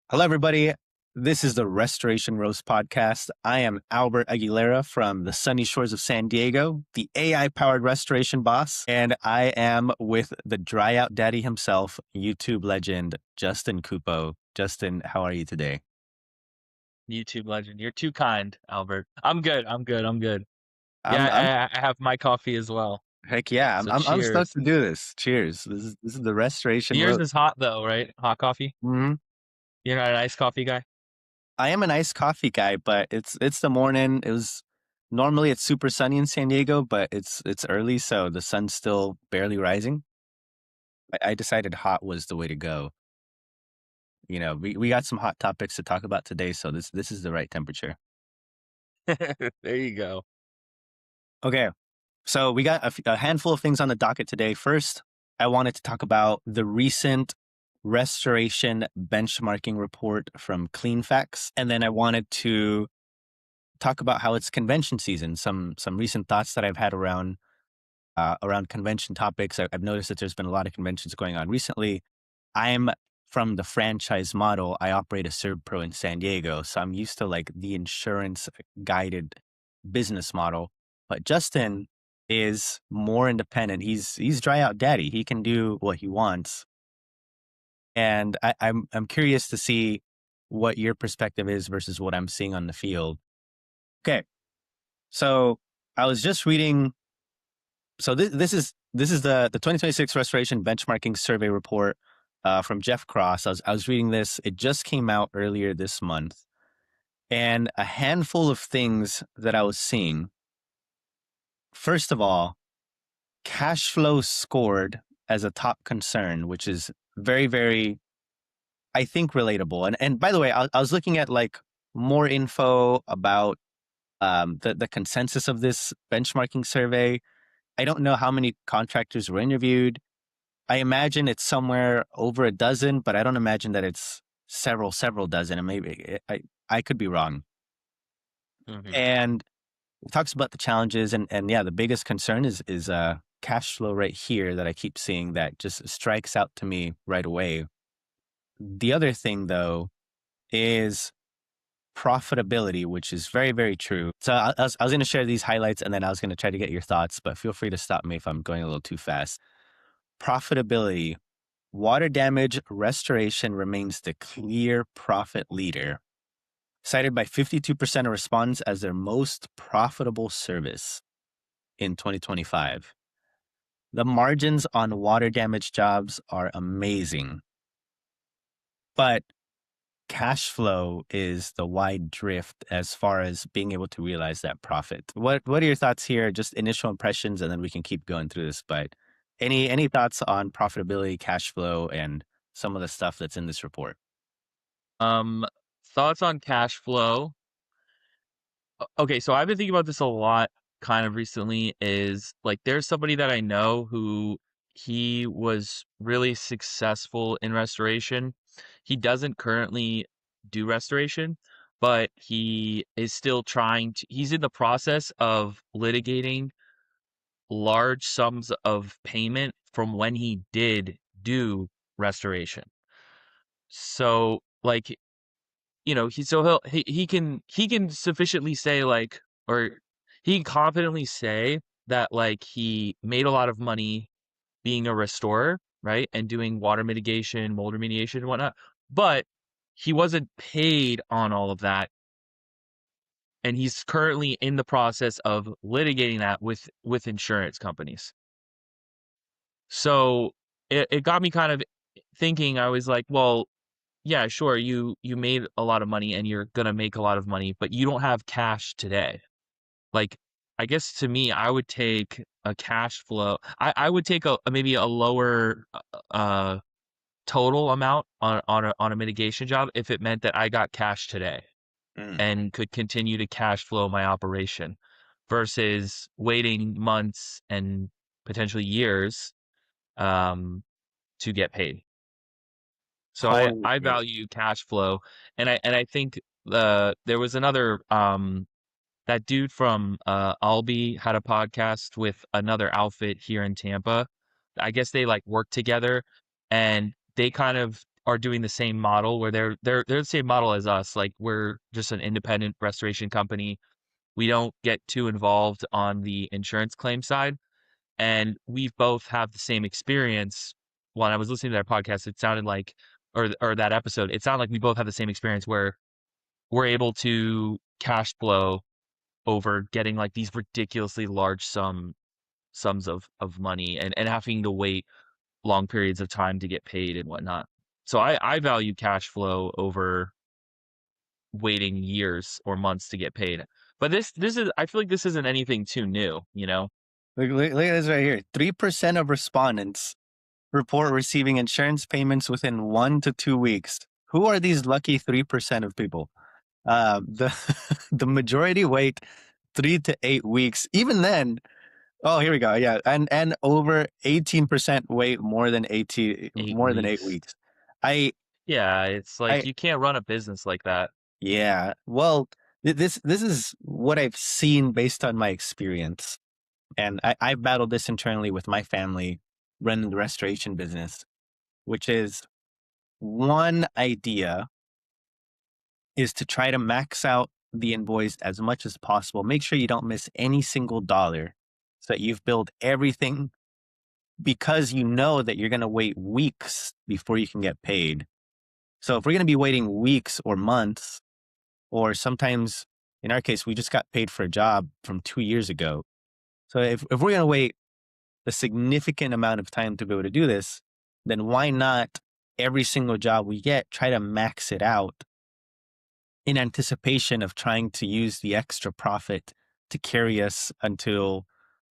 Hello, everybody. This is the Restoration Roast podcast. I am Albert Aguilera from the sunny shores of San Diego, the AI-powered restoration boss, and I am with the dry out daddy himself, YouTube legend, Justin Kupo. Justin, how are you today? YouTube legend. You're too kind, Albert. I'm good. I'm, I'm Yeah, I have my coffee as well. heck yeah. I'm, So I'm, I'm stoked cheers. to do this. Cheers. This is the Restoration Yours Roast. is hot though, right? Hot coffee. Mhm. You're not an iced coffee guy. I am an iced coffee guy, but it's the morning. Normally it's super sunny in San Diego, but it's early, so the sun's still barely rising. I decided hot was the way to go. We got some hot topics to talk about today, so this is the right temperature. There you go. Okay, so we got a handful of things on the docket today. First, I wanted to talk about the recent restoration benchmarking report from CleanFacts, and then I wanted to talk about how it's convention season. Some recent thoughts that I've had around convention topics. I've noticed that there's been a lot of conventions going on recently. I'm from the franchise model. I operate a ServPro in San Diego, so I'm used to like the insurance guided business model. But Justin is more independent. He's dry out daddy. He can do what he wants, and I'm curious to see what your perspective is versus what I'm seeing on the field. Okay, so I was just reading. So this is the 2026 Restoration Benchmarking Survey report from Jeff Cross. I was reading this. It just came out earlier this month, and a handful of things that I was seeing. First of all, cash flow scored as a top concern, which is very, very, I think, relatable. And by the way, I was looking at like more info about the consensus of this benchmarking survey. I don't know how many contractors were interviewed. I imagine it's somewhere over a dozen, but I don't imagine that it's several dozen. And maybe I could be wrong. Hmm. And it talks about the challenges, and yeah, the biggest concern is cash flow right here that I keep seeing that just strikes out to me right away. The other thing though is profitability, which is very, very true. So I was going to share these highlights, and then I was going to try to get your thoughts, but feel free to stop me if I'm going a little too fast. Profitability. Water damage restoration remains the clear profit leader, cited by 52% of respondents as their most profitable service in 2025. The margins on water damage jobs are amazing, but cash flow is the wide drift as far as being able to realize that profit. What are your thoughts here? Just initial impressions, and then we can keep going through this. But any thoughts on profitability, cash flow, and some of the stuff that's in this report? Um, Thoughts on cash flow. Okay, so I've been thinking about this a lot kind of recently. Is like there's somebody that I know who he was really successful in restoration. He doesn't currently do restoration, but he is still he's in the process of litigating large sums of payment from when he did do restoration. So like, he can sufficiently say like, or he can confidently say that like he made a lot of money being a restorer, right? And doing water mitigation, mold remediation and whatnot. But he wasn't paid on all of that. And he's currently in the process of litigating that with insurance companies. So it got me kind of thinking. I was like, well, yeah, sure, you made a lot of money and you're gonna make a lot of money, but you don't have cash today. Like, I guess to me, I would take a cash flow. I would take maybe a lower uh total amount on a mitigation job if it meant that I got cash today Mm. and could continue to cash flow my operation versus waiting months and potentially years um to get paid. So Totally I agree. value cash flow, and I think there was another that dude from Albi had a podcast with another outfit here in Tampa. I guess they like work together, and they kind of are doing the same model where they're the same model as us. Like we're just an independent restoration company. We don't get too involved on the insurance claim side, and we both have the same experience. When I was listening to their podcast, it sounded like, or that episode, it sounded like we both have the same experience where we're able to cash flow over getting like these ridiculously large sums of money and having to wait long periods of time to get paid and whatnot. So I value cash flow over waiting years or months to get paid. But this is I feel like this isn't anything too new, you know? Look at this right here. 3% of respondents report receiving insurance payments within 1 to 2 weeks. Who are these lucky 3% of people? The the majority wait 3 to 8 weeks. Even then, oh, here we go. Yeah, and over 18% wait Eight more than eight weeks. weeks. I Yeah, it's like I you can't run a business like that. yeah. Well, this is what I've seen based on my experience, and I've battled this internally with my family running the restoration business, which is one idea is to try to max out the invoice as much as possible. Make sure you don't miss any single dollar so that you've billed everything because you know that you're going to wait weeks before you can get paid. So if we're going to be waiting weeks or months, or sometimes in our case, we just got paid for a job from 2 years ago. So if we're going to wait a significant amount of time to be able to do this, then why not every single job we get, try to max it out in anticipation of trying to use the extra profit to carry us until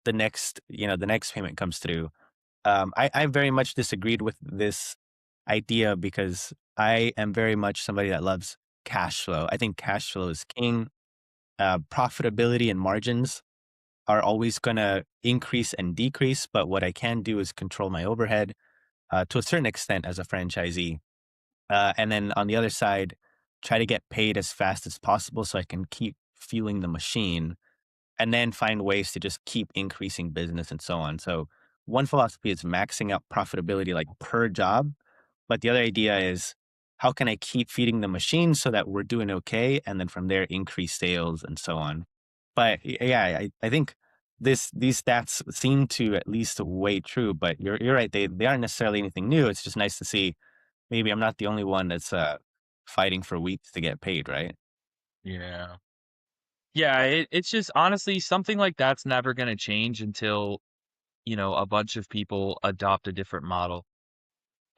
the next payment comes through. I very much disagreed with this idea because I am very much somebody that loves cash flow. I think cash flow is king. Profitability and margins are always going to increase and decrease, but what I can do is control my overhead to a certain extent as a franchisee. And then on the other side, try to get paid as fast as possible so I can keep fueling the machine and then find ways to just keep increasing business and so on. So one philosophy is maxing out profitability like per job, but the other idea is how can I keep feeding the machine so that we're doing okay, and then from there increase sales and so on. But yeah, I think these stats seem to at least weigh true. But you're right; they aren't necessarily anything new. It's just nice to see maybe I'm not the only one that's fighting for weeks to get paid, right? Yeah. Yeah, it's just honestly something like that's never going to change until, a bunch of people adopt a different model.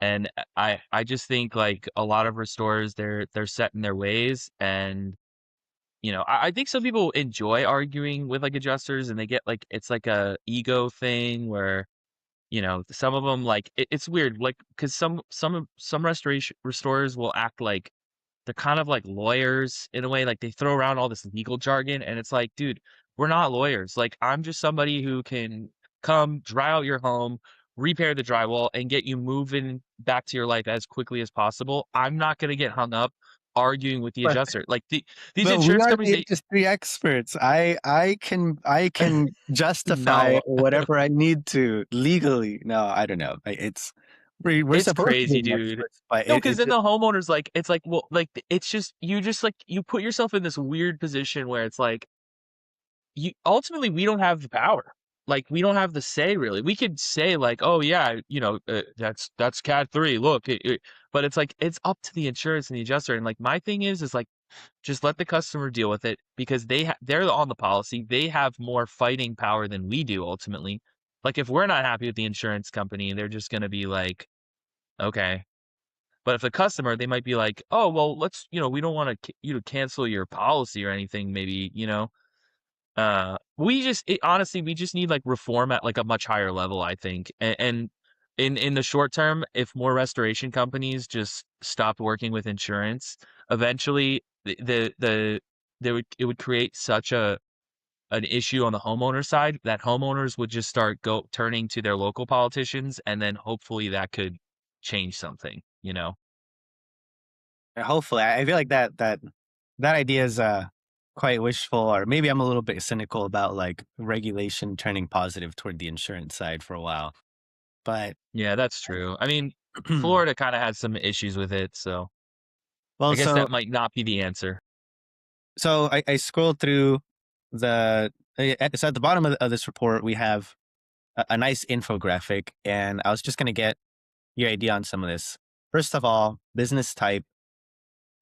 And I just think like a lot of restorers they're set in their ways and I think some people enjoy arguing with like adjusters and they get like it's like a ego thing where some of them like it's weird like because some restoration restorers will act like they're kind of like lawyers in a way, like they throw around all this legal jargon, and it's like, dude, we're not lawyers. Like, I'm just somebody who can come dry out your home, repair the drywall, and get you moving back to your life as quickly as possible. I'm not gonna get hung up arguing with the adjuster. Like these But we insurance are companies, the they industry experts. I can justify no, whatever I need to legally. No, I don't know. We're it's supposed to be crazy, the dude. experts, but No, it, because it then just the homeowner's like, it's like, well, like it's just like you put yourself in this weird position where it's like you ultimately we don't have the power. Like we don't have the say really. We could say like, oh yeah, that's Cat 3. Look, but it's like it's up to the insurance and the adjuster. And like my thing is like just let the customer deal with it because they're on the policy. They have more fighting power than we do ultimately. Like if we're not happy with the insurance company, they're just gonna be like, okay. But if the customer, they might be like, oh well, we don't want you to cancel your policy or anything. Maybe honestly, we just need like reform at like a much higher level, I think. And in the short term, if more restoration companies just stopped working with insurance, eventually it would create such an issue on the homeowner side that homeowners would just start go turning to their local politicians, and then hopefully that could change something, you know? hopefully I feel like that idea is quite wishful, or maybe I'm a little bit cynical about like regulation turning positive toward the insurance side for a while. But Yeah, that's true. I mean, Florida kind of has some issues with it, so I Well, guess that might not be the answer. I scrolled through the so at the bottom of this report we have a nice infographic, and I was just going to get your idea on some of this. First of all, business type.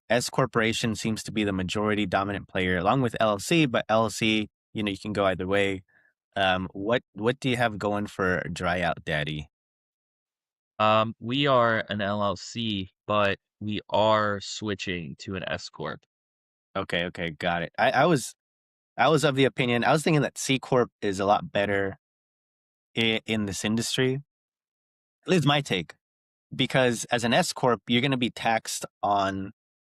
S corporation seems to be the majority dominant player, along with LLC. But LLC, you can go either way. What do you have going for Dry Out Daddy? We are an LLC, but we are switching to an S corp. Okay, okay, got it. I was of the opinion. I was thinking that C corp is a lot better in this industry. At least my take, because as an S corp, you're going to be taxed on,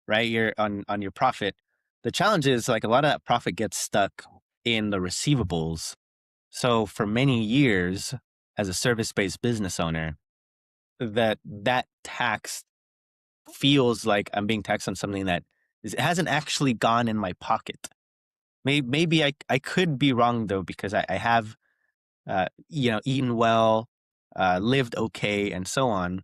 right? You're on your profit. The challenge is like a lot of that profit gets stuck in the receivables. So for many years, as a service-based business owner, that tax feels like I'm being taxed on something that it hasn't actually gone in my pocket. Maybe I could be wrong though, because I have eaten well, lived okay, and so on.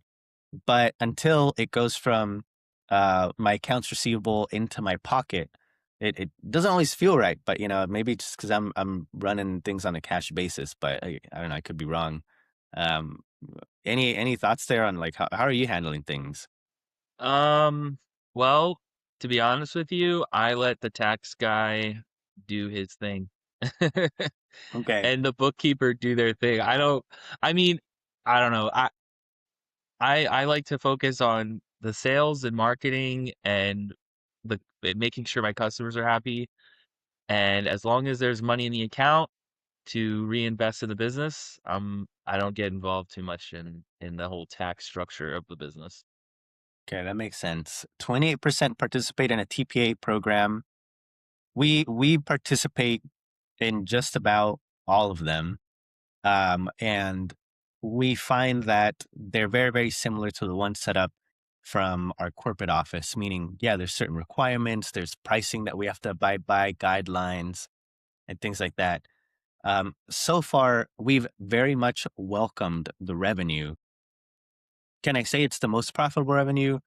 But until it goes from my accounts receivable into my pocket, it doesn't always feel right. But maybe just because I'm running things on a cash basis. But I don't know, I could be wrong. Um, any thoughts there on like how are you handling things? Um, well, to be honest with you, I let the tax guy do his thing. Okay, And the bookkeeper do their thing. I mean, I don't know. I like to focus on the sales and marketing and making sure my customers are happy. And as long as there's money in the account to reinvest in the business, I don't get involved too much in the whole tax structure of the business. okay, that makes sense. 28% participate in a TPA program. We participate in just about all of them. And we find that they're very, very similar to the one set up from our corporate office, meaning, yeah, there's certain requirements, there's pricing that we have to abide by, guidelines, and things like that. So far, we've very much welcomed the revenue. Can I say it's the most profitable revenue?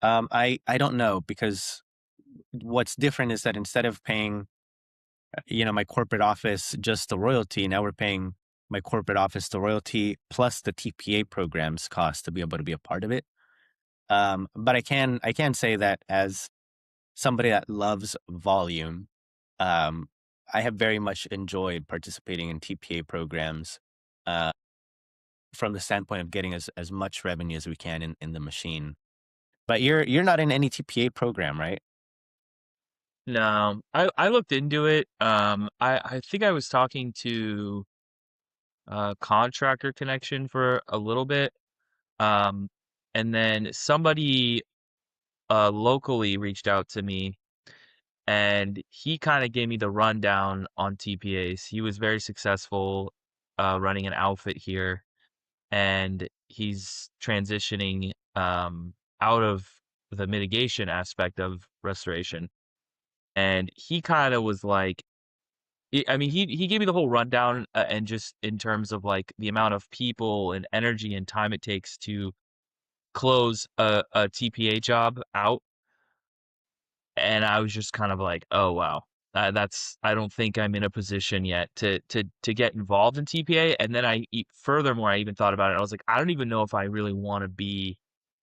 I don't know, because what's different is that instead of paying my corporate office just the royalty. Now we're paying my corporate office the royalty plus the TPA program's cost to be able to be a part of it. But I can say that as somebody that loves volume, um, I have very much enjoyed participating in TPA programs uh, from the standpoint of getting as much revenue as we can in the machine. But you're not in any TPA program, right? No, I looked into it. I think I was talking to Contractor Connection for a little bit. Um, and then somebody locally reached out to me and he kind of gave me the rundown on TPAs. He was very successful running an outfit here, and he's transitioning out of the mitigation aspect of restoration. And he kind of was like, I mean, he gave me the whole rundown, and just in terms of like the amount of people and energy and time it takes to close a TPA job out. And I was just kind of like, "Oh, wow. I don't think I'm in a position yet to get involved in TPA." And then furthermore, I even thought about it. I was like, "I don't even know if I really wanna be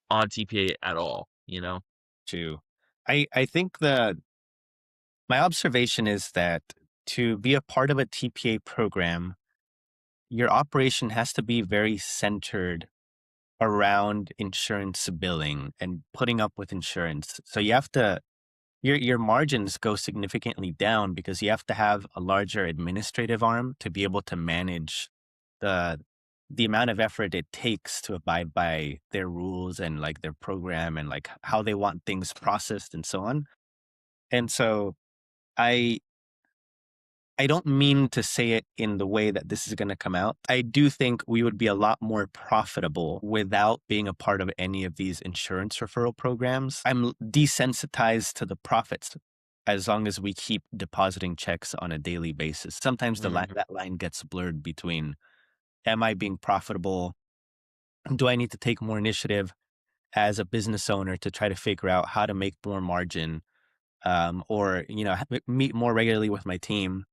on TPA at all," you know? Too. I think my observation is that to be a part of a TPA program, your operation has to be very centered around insurance billing and putting up with insurance. So you have to your margins go significantly down because you have to have a larger administrative arm to be able to manage the the amount of effort it takes to abide by their rules and like their program and like how they want things processed and so on. And so I I don't mean to say it in the way that this is going to come out. I do think we would be a lot more profitable without being a part of any of these insurance referral programs. I'm desensitized to the profits as long as we keep depositing checks on a daily basis. Sometimes Mhm. that line gets blurred between am I being profitable Do I need to take more initiative as a business owner to try to figure out how to make more margin, or meet more regularly with my team?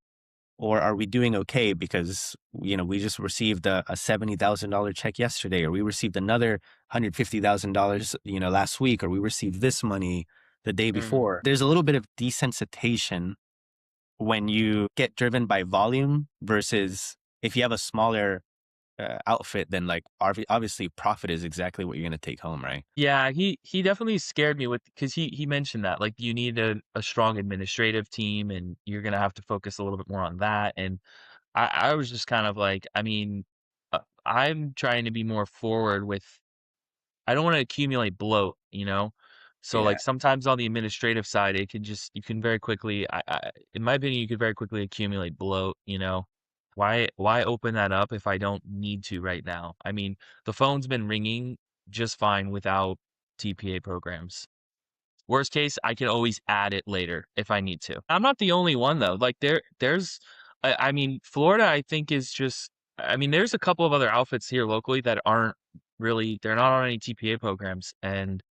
Or are we doing okay because we just received a $70,000 check yesterday, or we received another $150,000 last week, or we received this money the day Mm. before? There's a little bit of desensitization when you get driven by volume versus if you have a smaller outfit, then like obviously profit is exactly what you're going to take home, right? Yeah, he definitely scared me with because he mentioned that like you need a strong administrative team and you're gonna have to focus a little bit more on that. And I was just kind of like, I mean, I'm trying to be more forward with I don't want to accumulate bloat, you know? So Yeah. like sometimes on the administrative side, it can just you can very quickly in my opinion, you could very quickly accumulate bloat, you know? Why open that up if I don't need to right now? I mean, the phone's been ringing just fine without TPA programs. Worst case, I can always add it later if I need to. I'm not the only one though. Like there's I mean, Florida I think is just I mean, there's a couple of other outfits here locally that aren't really they're not on any TPA programs and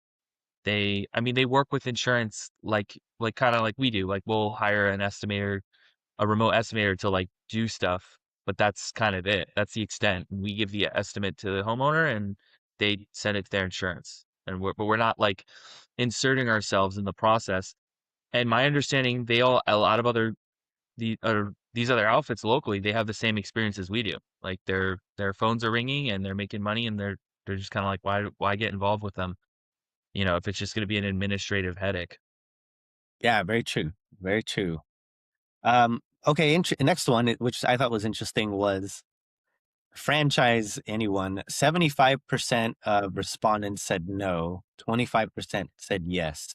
they I mean, they work with insurance like kind of like we do. Like we'll hire an estimator, a remote estimator to like do stuff, but that's kind of it. That's the extent. We give the estimate to the homeowner and they send it to their insurance. But we're not like inserting ourselves in the process. And my understanding, they all a lot of other these other outfits locally, they have the same experience as we do. Like their phones are ringing and they're making money and they're just kind of like why get involved with them? You know, if it's just going to be an administrative headache. Yeah, very true. Very true. Okay, next one, which I thought was interesting, was franchise anyone. 75% of respondents said no, 25% said yes.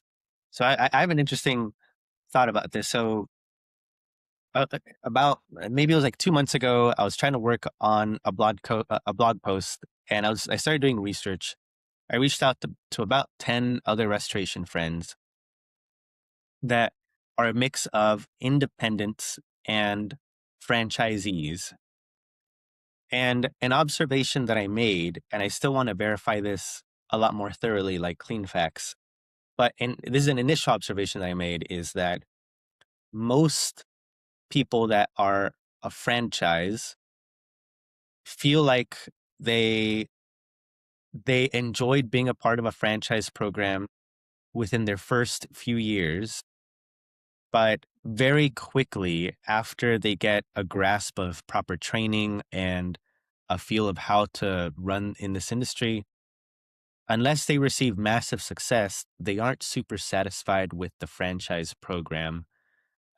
So I have an interesting thought about this. So about maybe it was like 2 months ago, I was trying to work on a blog post, and I started doing research. I reached out to about 10 other restoration friends that are a mix of independents and franchisees. And an observation that I made, and I still want to verify this a lot more thoroughly, like clean facts, this is an initial observation that I made, is that most people that are a franchise feel like they they enjoyed being a part of a franchise program within their first few years, but very quickly after they get a grasp of proper training and a feel of how to run in this industry, unless they receive massive success, they aren't super satisfied with the franchise program.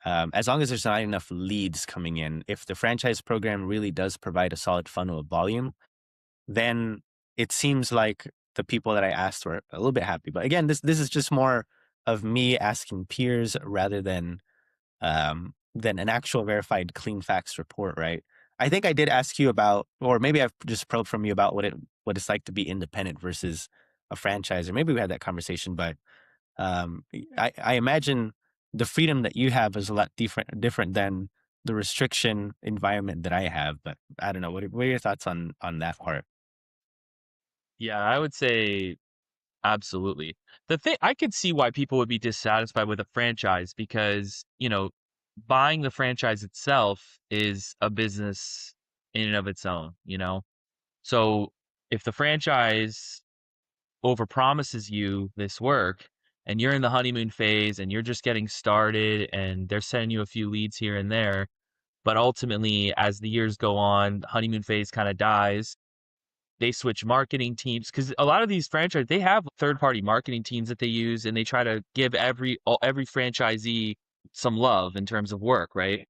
As long as there's not enough leads coming in, if the franchise program really does provide a solid funnel of volume, then it seems like the people that I asked were a little bit happy. But again, this is just more of me asking peers rather than an actual verified clean facts report, right? I think I did ask you about, or maybe I've just probed from you about what it's like to be independent versus a franchise, or maybe we had that conversation. But I imagine the freedom that you have is a lot different than the restriction environment that I have. But I don't know. What are your thoughts on that part? Yeah, I would say absolutely. The thing I could see why people would be dissatisfied with a franchise because, you know, buying the franchise itself is a business in and of its own, you know? So if the franchise overpromises you this work and you're in the honeymoon phase and you're just getting started and they're sending you a few leads here and there, but ultimately as the years go on, the honeymoon phase kind of dies, they switch marketing teams because a lot of these franchise they have third party marketing teams that they use and they try to give every franchisee some love in terms of work, right?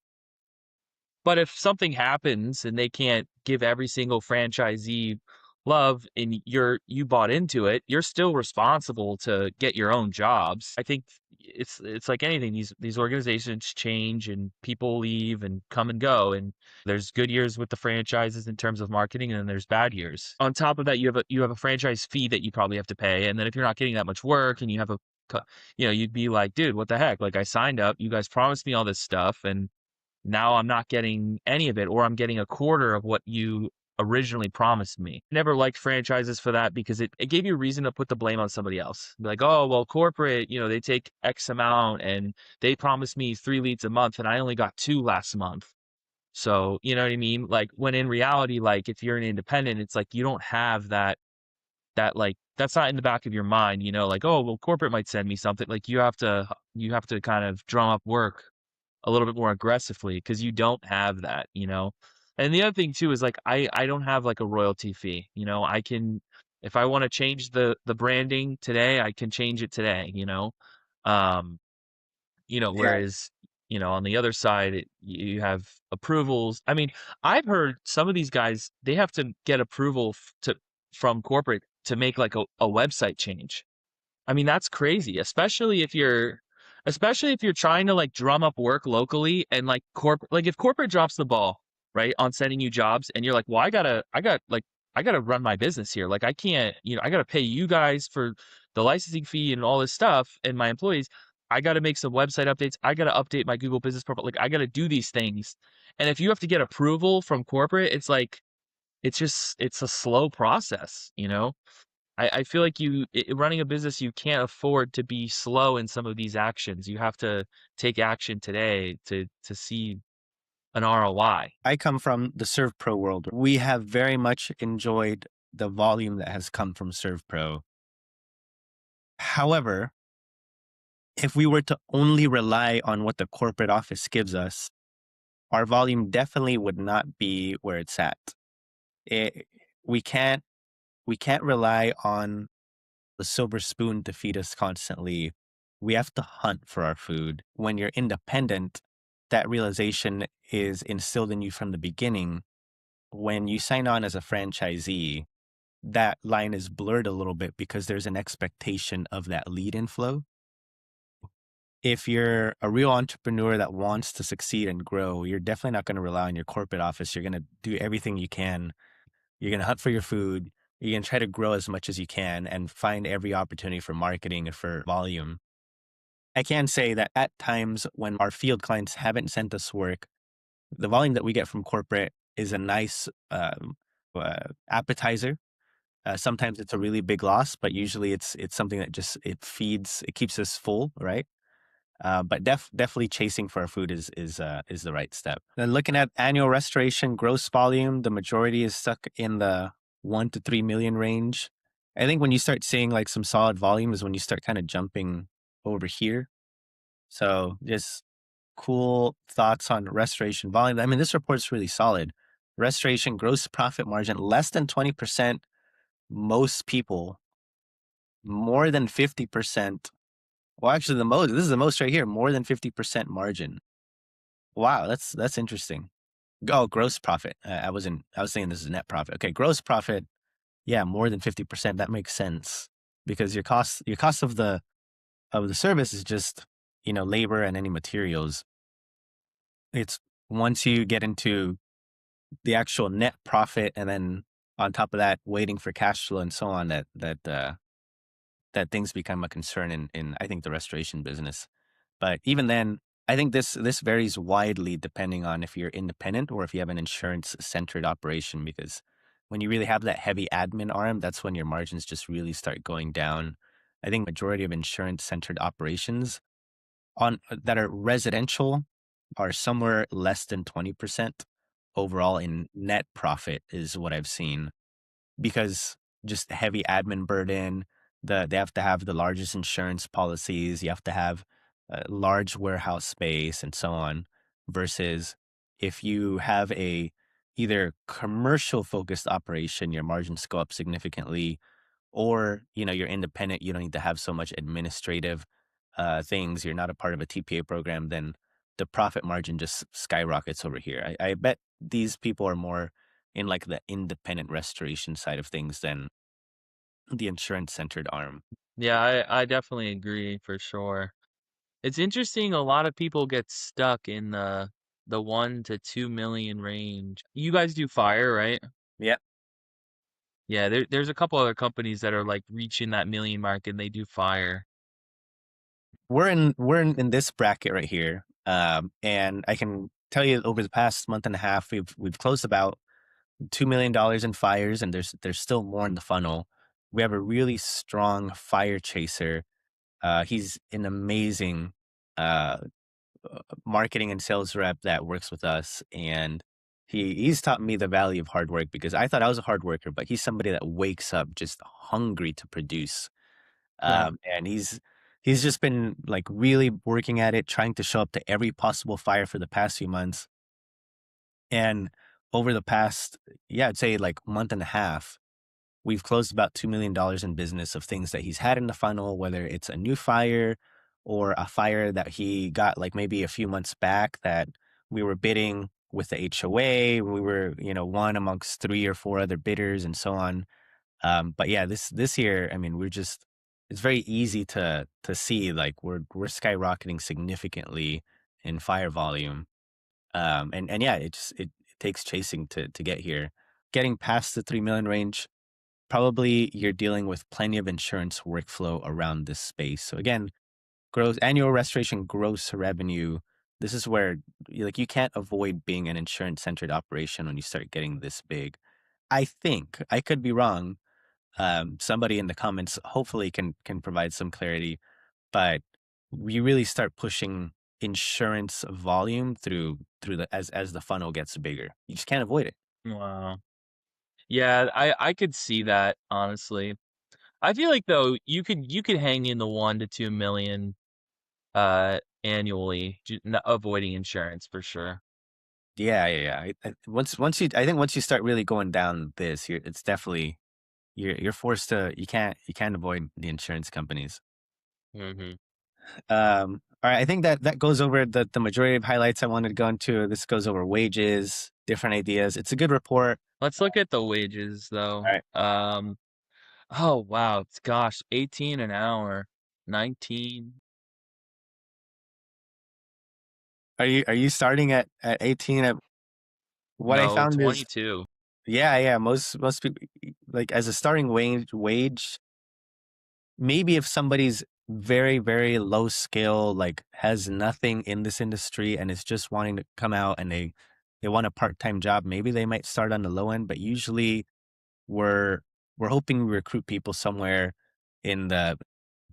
But if something happens and they can't give every single franchisee love and you bought into it, you're still responsible to get your own jobs. I think it's like anything. These organizations change and people leave and come and go. And there's good years with the franchises in terms of marketing, and then there's bad years. On top of that, you have a franchise fee that you probably have to pay. And then if you're not getting that much work and you have you'd be like, dude, what the heck? Like I signed up, you guys promised me all this stuff, and now I'm not getting any of it, or I'm getting a quarter of what you originally promised me. Never liked franchises for that because it gave you a reason to put the blame on somebody else. Be like, oh, well, corporate, they take X amount and they promised me 3 leads a month and I only got 2 last month. So, you know what I mean? Like when in reality, like if you're an independent, it's like you don't have that like that's not in the back of your mind, like, oh, well, corporate might send me something. Like you have to kind of drum up work a little bit more aggressively because you don't have that. And the other thing too is like I don't have like a royalty fee. I can if I want to change the branding today, I can change it today. Um, Yeah. whereas, on the other side, you have approvals. I mean, I've heard some of these guys, they have to get approval from corporate to make like a website change. I mean, that's crazy, especially if you're trying to like drum up work locally and like like if corporate drops the ball, right, on sending you jobs and you're like, well, I gotta run my business here. Like I can't, I gotta pay you guys for the licensing fee and all this stuff and my employees. I gotta make some website updates. I gotta update my Google business profile. Like I gotta do these things. And if you have to get approval from corporate, it's like it's a slow process. I feel like running a business, you can't afford to be slow in some of these actions. You have to take action today to see an ROI. I come from the Serve Pro world. We have very much enjoyed the volume that has come from Serve Pro. However, if we were to only rely on what the corporate office gives us, our volume definitely would not be where it's at. It, we can't we can't rely on the silver spoon to feed us constantly. We have to hunt for our food. When you're independent, that realization is instilled in you from the beginning. When you sign on as a franchisee, that line is blurred a little bit because there's an expectation of that lead inflow. If you're a real entrepreneur that wants to succeed and grow, you're definitely not going to rely on your corporate office. You're going to do everything you can. You're going to hunt for your food. You're going to try to grow as much as you can and find every opportunity for marketing and for volume. I can say that at times when our field clients haven't sent us work, the volume that we get from corporate is a nice appetizer. Sometimes it's a really big loss, but usually it's something that just it keeps us full, right? But definitely chasing for our food is the right step. Then looking at annual restoration gross volume, the majority is stuck in the 1 to 3 million range. I think when you start seeing like some solid volume is when you start kind of jumping over here. So just cool thoughts on restoration volume. I mean, this report's really solid. Restoration gross profit margin less than 20%. Most people more than 50%. Well, actually, this is the most right here, more than 50% margin. Wow, that's interesting. Oh, gross profit. I was saying this is net profit. Okay, gross profit. Yeah, more than 50%. That makes sense because your cost of the service is just, labor and any materials. It's once you get into the actual net profit and then on top of that, waiting for cash flow and so on, that things become a concern in I think the restoration business. But even then, I think this varies widely depending on if you're independent or if you have an insurance centered operation because when you really have that heavy admin arm, that's when your margins just really start going down. I think majority of insurance centered operations on that are residential are somewhere less than 20% overall in net profit is what I've seen because just heavy admin burden. They have to have the largest insurance policies. You have to have a large warehouse space and so on. Versus if you have a either commercial focused operation, your margins go up significantly, or you're independent. You don't need to have so much administrative things. You're not a part of a TPA program. Then the profit margin just skyrockets over here. I bet these people are more in like the independent restoration side of things than the insurance centered arm. Yeah, I definitely agree for sure. It's interesting a lot of people get stuck in the 1 to 2 million range. You guys do fire, right? Yeah. Yeah, there's a couple other companies that are like reaching that million mark and they do fire. We're in this bracket right here. And I can tell you over the past month and a half, we've closed about $2 million in fires, and there's still more in the funnel. We have a really strong fire chaser. He's an amazing uh, marketing and sales rep that works with us, and he's taught me the value of hard work because I thought I was a hard worker, but he's somebody that wakes up just hungry to produce. And he's just been like really working at it, trying to show up to every possible fire for the past few months. And over the past, yeah, I'd say like month and a half, we've closed about $2 million in business of things that he's had in the funnel, whether it's a new fire or a fire that he got like maybe a few months back that we were bidding with the HOA. We were, one amongst three or four other bidders and so on. But yeah, this year, I mean, it's very easy to see like we're skyrocketing significantly in fire volume. And yeah, it takes chasing to get here. Getting past the 3 million range, probably you're dealing with plenty of insurance workflow around this space. So again, gross annual restoration gross revenue. This is where you can't avoid being an insurance centered operation when you start getting this big. I think I could be wrong. Somebody in the comments hopefully can provide some clarity, but we really start pushing insurance volume through the as the funnel gets bigger. You just can't avoid it. Wow. Yeah, I could see that, honestly. I feel like though you could hang in the 1 to 2 million annually, avoiding insurance for sure. Yeah, yeah, yeah. I think once you start really going down this, it's definitely you're forced to you can't avoid the insurance companies. Hmm. All right, I think that goes over the majority of highlights I wanted to go into. This goes over wages, different ideas. It's a good report. Let's look at the wages though. All right, Oh wow, gosh, 18 an hour, 19. are you starting at 18? What I No, found is 22. yeah, yeah. Most people like as a starting wage. Maybe if somebody's very, very low skill, like has nothing in this industry and is just wanting to come out and they want a part-time job, maybe they might start on the low end, but usually we're we're hoping we recruit people somewhere in the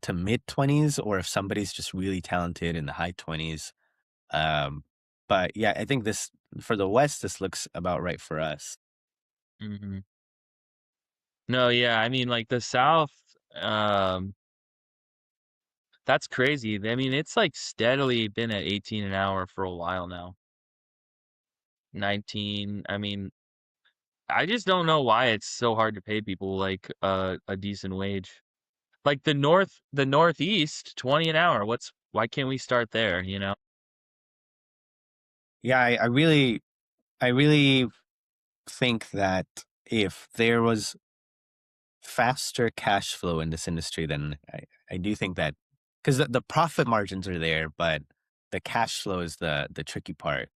to mid 20s, or if somebody's just really talented in the high 20s. Um, but yeah, I think this for the West, this looks about right for us. Hmm. No, yeah, I mean like the South, that's crazy. I mean, it's like steadily been at 18 an hour for a while now. 19. I mean, I just don't know why it's so hard to pay people like a decent wage. Like the Northeast, 20 an hour. Why can't we start there, you know? Yeah, I really think that if there was faster cash flow in this industry, then I do think that because the profit margins are there, but the cash flow is the tricky part.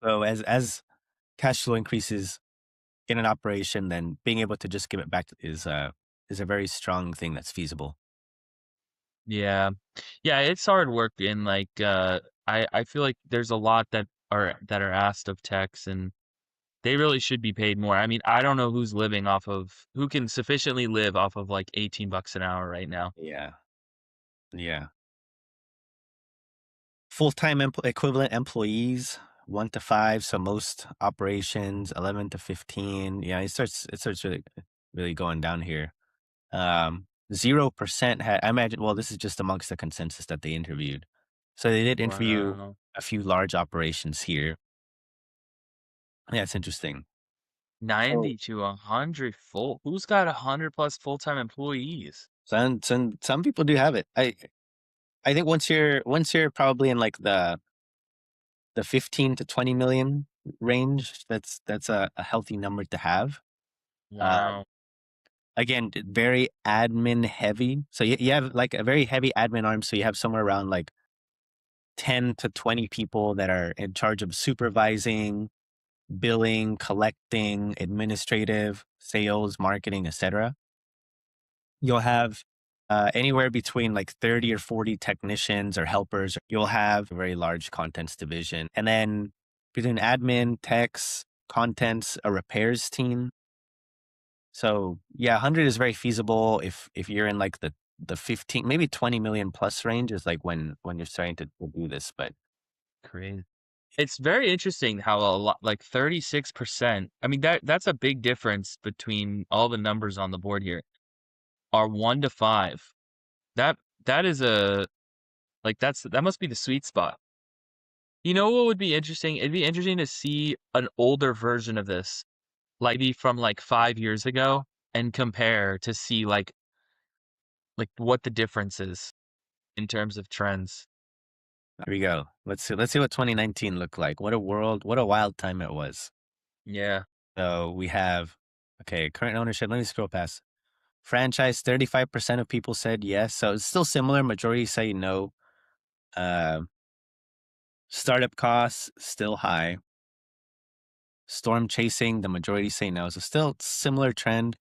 So as cash flow increases in an operation, then being able to just give it back is a very strong thing that's feasible. Yeah. Yeah, it's hard work and like I feel like there's a lot that are asked of techs and they really should be paid more. I mean, I don't know who can sufficiently live off of like 18 bucks an hour right now. Yeah, yeah. Full-time equivalent employees, 1 to 5. So most operations, 11 to 15. Yeah, it starts really going down here. 0% had, I imagine, well, this is just amongst the consensus that they interviewed. So they did interview Wow. a few large operations here. Yeah, it's interesting. So 90 to 100 full. Who's got 100 plus full-time employees? some people do have it. I think once you're probably in like the 15 to 20 million range, that's a healthy number to have. Um, Wow. again, very admin heavy. So you have like a very heavy admin arm. So you have somewhere around like 10 to 20 people that are in charge of supervising, billing, collecting, administrative, sales, marketing, etc. You'll have anywhere between like 30 or 40 technicians or helpers. You'll have a very large contents division. And then between admin, techs, contents, a repairs team. So yeah, 100 is very feasible if you're in like the 15, maybe 20 million plus range is like when you're starting to do this. But Crazy. It's very interesting how a lot, like 36%. I mean, that's a big difference between all the numbers on the board here are 1 to 5. That that is a that must be the sweet spot. You know what would be interesting? It'd be interesting to see an older version of this, like maybe from like 5 years ago and compare to see like what the difference is in terms of trends. here we go. Let's see what 2019 looked like. What a world, what a wild time it was. Yeah. So we have, okay, current ownership. Let me scroll past. Franchise, 35% of people said yes. So it's still similar. Majority say no. Uh, Startup costs, still high. Storm chasing, the majority say no. So still similar trend.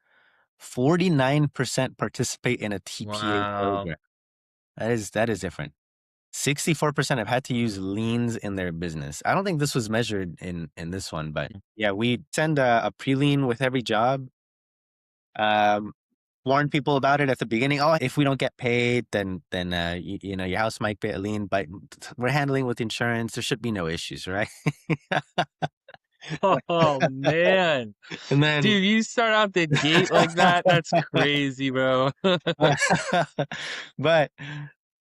49% participate in a TPA Wow. program. That is different. 64% have had to use liens in their business. I don't think this was measured in this one, but yeah, we send a pre-lien with every job. Um, warn people about it at the beginning. Oh, if we don't get paid, then you know your house might be a lien, but we're handling with insurance. There should be no issues, right? Oh man. And then Dude, you start out the gate like that? That's crazy, bro. but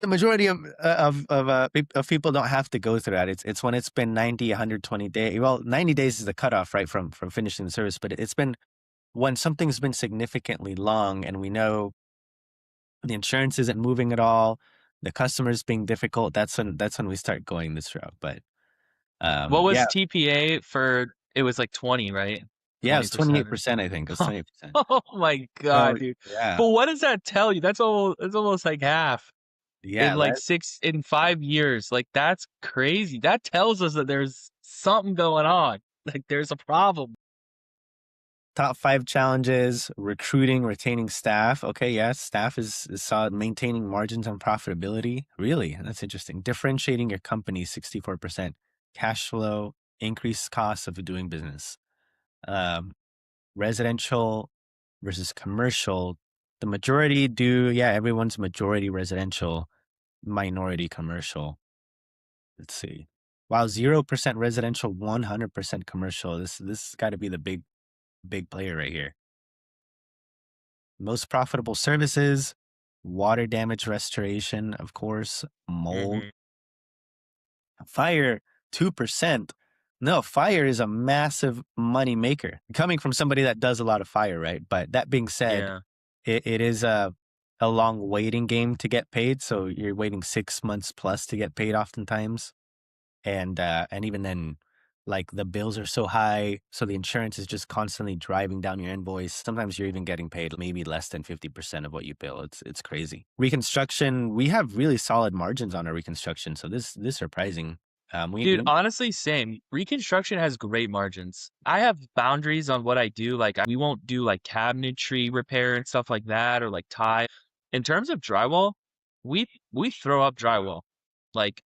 the majority of people don't have to go through that. It's when it's been 90, 120 days. Well, 90 days is the cutoff, right, from finishing the service. But it's been when something's been significantly long, and we know the insurance isn't moving at all, the customer's being difficult. That's when we start going this route. But What yeah, was TPA for it was like 20, right? yeah, it was 20% or 28%. I think it was 28%. oh my So god, dude. yeah, But what does that tell you? That's almost like half in yeah, like 5 years. Like that's crazy. That tells us that there's something going on. Like there's a problem. top 5 challenges, recruiting, retaining staff. Okay, yes, staff is solid. Maintaining margins and profitability. Really, that's interesting. Differentiating your company, 64%. Cash flow, increased costs of doing business. Um, Residential versus commercial. The majority do, yeah, everyone's majority residential, minority commercial. Let's see. Wow, 0% residential, 100% commercial. This got to be the big player right here. Most profitable services, water damage restoration, of course, mold, Mhm. fire, 2%. No, fire is a massive money maker. Coming from somebody that does a lot of fire, right? But that being said, Yeah. it is a long waiting game to get paid. So you're waiting 6 months plus to get paid oftentimes. And even then, like the bills are so high, so the insurance is just constantly driving down your invoice. Sometimes you're even getting paid maybe less than 50% of what you bill. It's crazy. Reconstruction, we have really solid margins on our reconstruction, so this surprising. Dude, We honestly, same. Reconstruction has great margins. I have boundaries on what I do. Like, we won't do like cabinetry repair and stuff like that, or like tie. In terms of drywall, we throw up drywall. Like,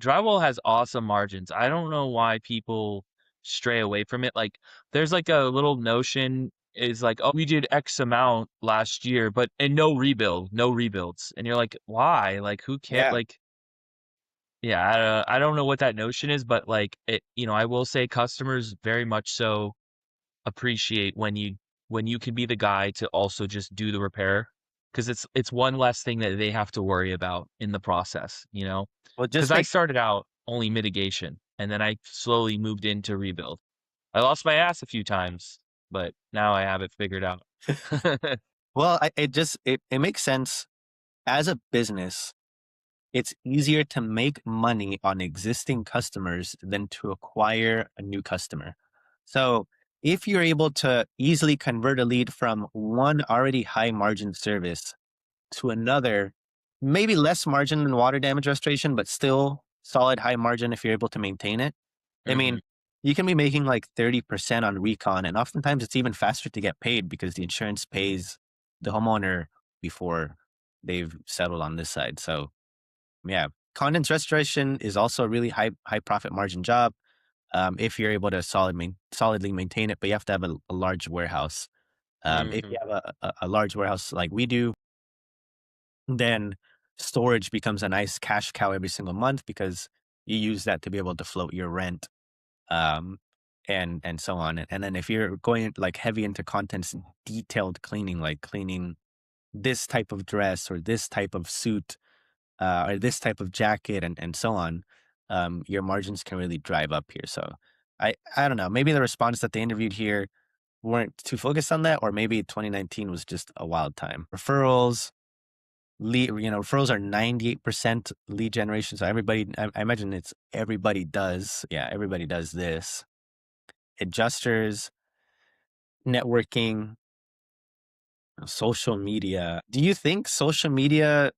drywall has awesome margins. I don't know why people stray away from it. Like, there's like a little notion is like, oh, we did X amount last year, but and no rebuild, no rebuilds, and you're like, why? Like, who cares? yeah. Like yeah, I don't know what that notion is, but like it, I will say customers very much so appreciate when you can be the guy to also just do the repair because it's one less thing that they have to worry about in the process, you know? Well, Because just I make started out only mitigation and then I slowly moved into rebuild. I lost my ass a few times, but now I have it figured out. well, it makes sense as a business. It's easier to make money on existing customers than to acquire a new customer. So if you're able to easily convert a lead from one already high margin service to another, maybe less margin than water damage restoration, but still solid high margin if you're able to maintain it. I mean, Hmm. you can be making like 30% on recon, and oftentimes it's even faster to get paid because the insurance pays the homeowner before they've settled on this side. So yeah, contents restoration is also a really high profit margin job. if you're able to solidly maintain it, but you have to have a large warehouse. If Hmm. you have a large warehouse like we do, then storage becomes a nice cash cow every single month because you use that to be able to float your rent, um, and so on. And then if you're going like heavy into contents, detailed cleaning, like cleaning this type of dress or this type of suit, or this type of jacket, and so on, your margins can really drive up here. So I don't know. Maybe the response that they interviewed here weren't too focused on that, or maybe 2019 was just a wild time. Referrals are 98% lead generation. So everybody, I imagine it's everybody does. Yeah, everybody does this. Adjusters, networking, social media. Do you think social media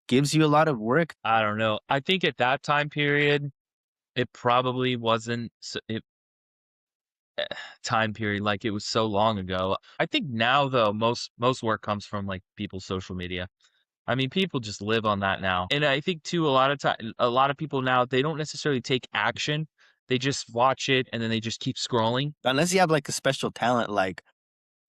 gives you a lot of work? I don't know. I think at that time period, it probably wasn't time period like it was so long ago. I think now though, most work comes from like people's social media. I mean, people just live on that now. And I think too, a lot of people now, they don't necessarily take action. They just watch it and then they just keep scrolling. Unless you have like a special talent, like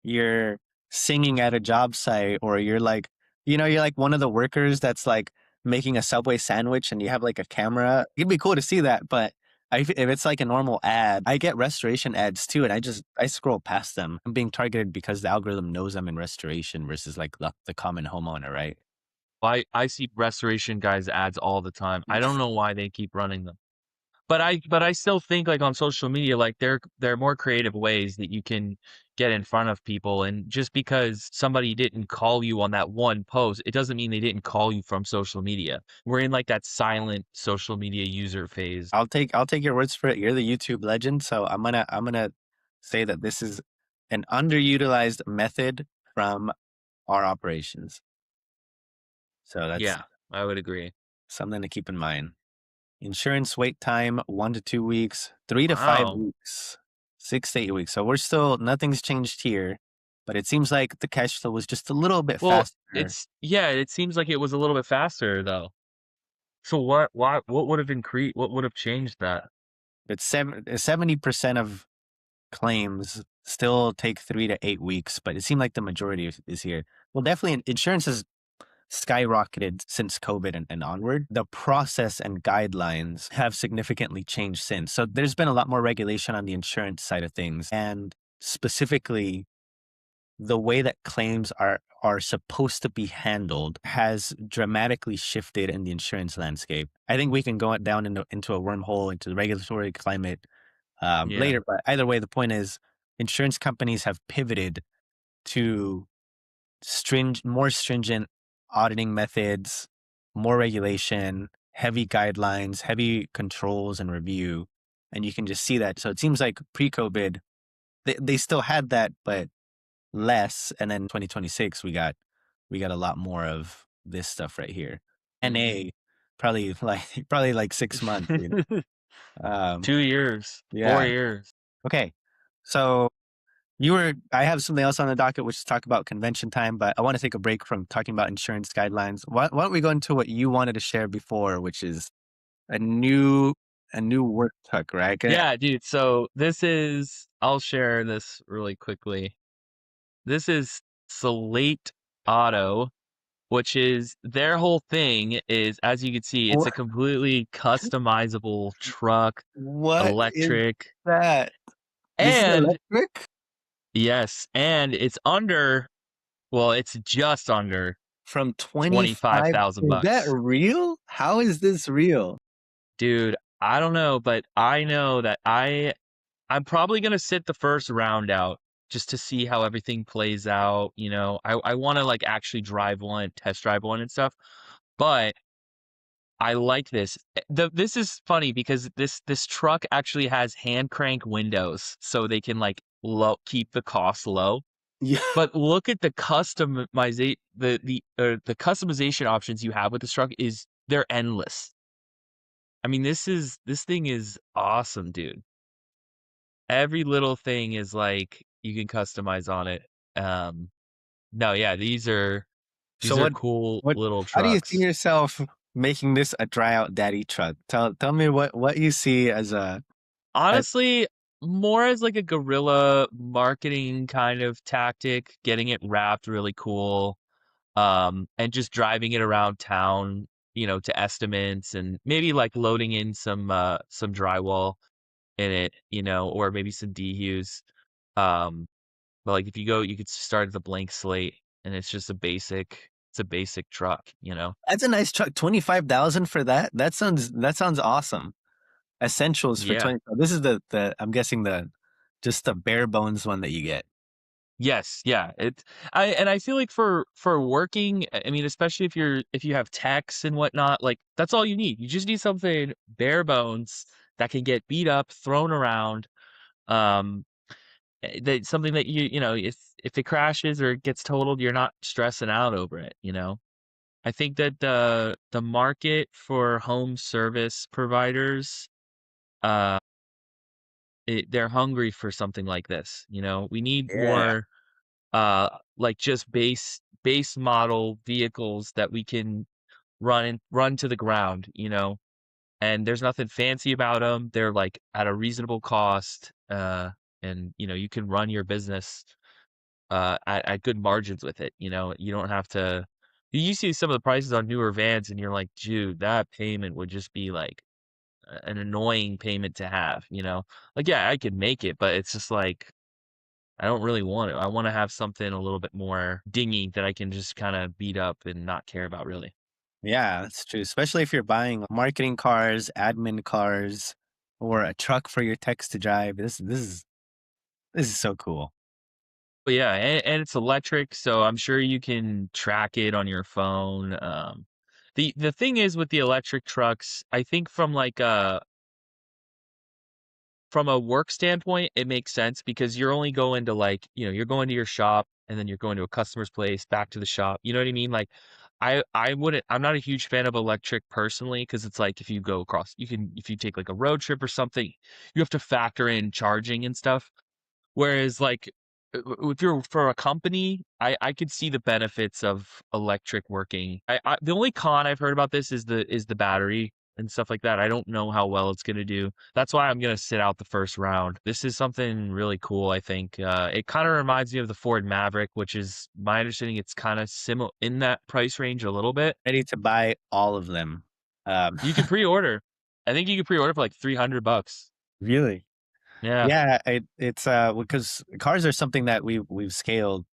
you're singing at a job site, or you're like one of the workers that's like making a Subway sandwich and you have like a camera. It'd be cool to see that, but if it's like a normal ad, I get restoration ads too, and I scroll past them. I'm being targeted because the algorithm knows I'm in restoration versus like the common homeowner, right? I see restoration guys ads all the time. I don't know why they keep running them. But I still think like on social media, like there are more creative ways that you can get in front of people. And just because somebody didn't call you on that one post, it doesn't mean they didn't call you from social media. We're in like that silent social media user phase. I'll take your words for it. You're the YouTube legend, so I'm gonna say that this is an underutilized method from our operations. So that's Yeah, I would agree. something to keep in mind. Insurance wait time 1 to 2 weeks, 3 to 5 Wow. weeks, 6 to 8 weeks. So we're still nothing's changed here, but it seems like the cash flow was just a little bit Well, faster. it seems like it was a little bit faster though. So what would have increased, what would have changed that? But 70% of claims still take 3 to 8 weeks, but it seemed like the majority is here. Well, definitely insurance has skyrocketed since COVID and onward. The process and guidelines have significantly changed since. So there's been a lot more regulation on the insurance side of things. And specifically, the way that claims are supposed to be handled has dramatically shifted in the insurance landscape. I think we can go down into a wormhole into the regulatory climate Yeah. later, but either way, the point is insurance companies have pivoted to more stringent auditing methods, more regulation, heavy guidelines, heavy controls and review. And you can just see that. So it seems like pre-COVID, they still had that, but less. And then 2026, we got a lot more of this stuff right here. Hmm. NA, probably like 6 months, you know. Um, 2 years, four yeah. years. Okay. So I have something else on the docket, which is talk about convention time, but I want to take a break from talking about insurance guidelines. Why don't we go into what you wanted to share before, which is a new, a new work tuck, right? Yeah, dude. So I'll share this really quickly. This is Slate Auto, which is their whole thing is, as you can see, it's a What, completely customizable truck, what is electric, that? This is and electric yes, and it's just under from 25. Is that $25,000. real? How is this real? Dude, I don't know, but I know that I'm probably gonna sit the first round out just to see how everything plays out. I want to like actually drive one, test drive one and stuff. But I like this. This is funny because this truck actually has hand crank windows, so they can like keep the cost low. Yeah. But look at the the customization options you have with this truck is they're endless. I mean, this thing is awesome, dude. Every little thing is like you can customize on it. Um, no, yeah, So these are cool what, little how do you see trucks. yourself making this a dry out daddy truck? Tell me what you see as a I, Honestly, more as like a guerrilla marketing kind of tactic, getting it wrapped really cool, and just driving it around town, to estimates and maybe like loading in some drywall in it, or maybe some dehues. Um, but like if you go, you could start at a blank slate and it's a basic truck. that's a nice truck. 25,000 for that. That sounds awesome. Essentials for Yeah. 20. This is the I'm guessing the just the bare bones one that you get. Yes, yeah. I feel like for working, I mean, especially if you have techs and whatnot, like that's all you need. You just need something bare bones that can get beat up, thrown around. Um, that something that if it crashes or it gets totaled, you're not stressing out over it. I think that the market for home service providers, uh, they're hungry for something like this. We need Yeah. more like just base model vehicles that we can run to the ground. And there's nothing fancy about them. They're like at a reasonable cost, and you can run your business at good margins with it. You don't have to. You see some of the prices on newer vans, and you're like, dude, that payment would just be like an annoying payment to have. Like yeah, I could make it, but it's just like I don't really want it. I wanna have something a little bit more dingy that I can just kinda beat up and not care about really. Yeah, that's true. Especially if you're buying marketing cars, admin cars, or a truck for your techs to drive. This is so cool. But yeah, and it's electric, so I'm sure you can track it on your phone. The thing is with the electric trucks, I think from a work standpoint, it makes sense because you're only going to like, you're going to your shop and then you're going to a customer's place, back to the shop. You know what I mean? Like I'm not a huge fan of electric personally because it's like if you go across, if you take like a road trip or something, you have to factor in charging and stuff. Whereas, like, if you're for a company, I could see the benefits of electric working. The only con I've heard about this is the battery and stuff like that. I don't know how well it's gonna do. That's why I'm gonna sit out the first round. This is something really cool, I think. It kind of reminds me of the Ford Maverick, which is my understanding it's kind of similar in that price range a little bit. Ready to buy all of them. Um, You can pre-order. I think you can pre-order for like $300. really? Yeah. Yeah, it's because cars are something that we've scaled.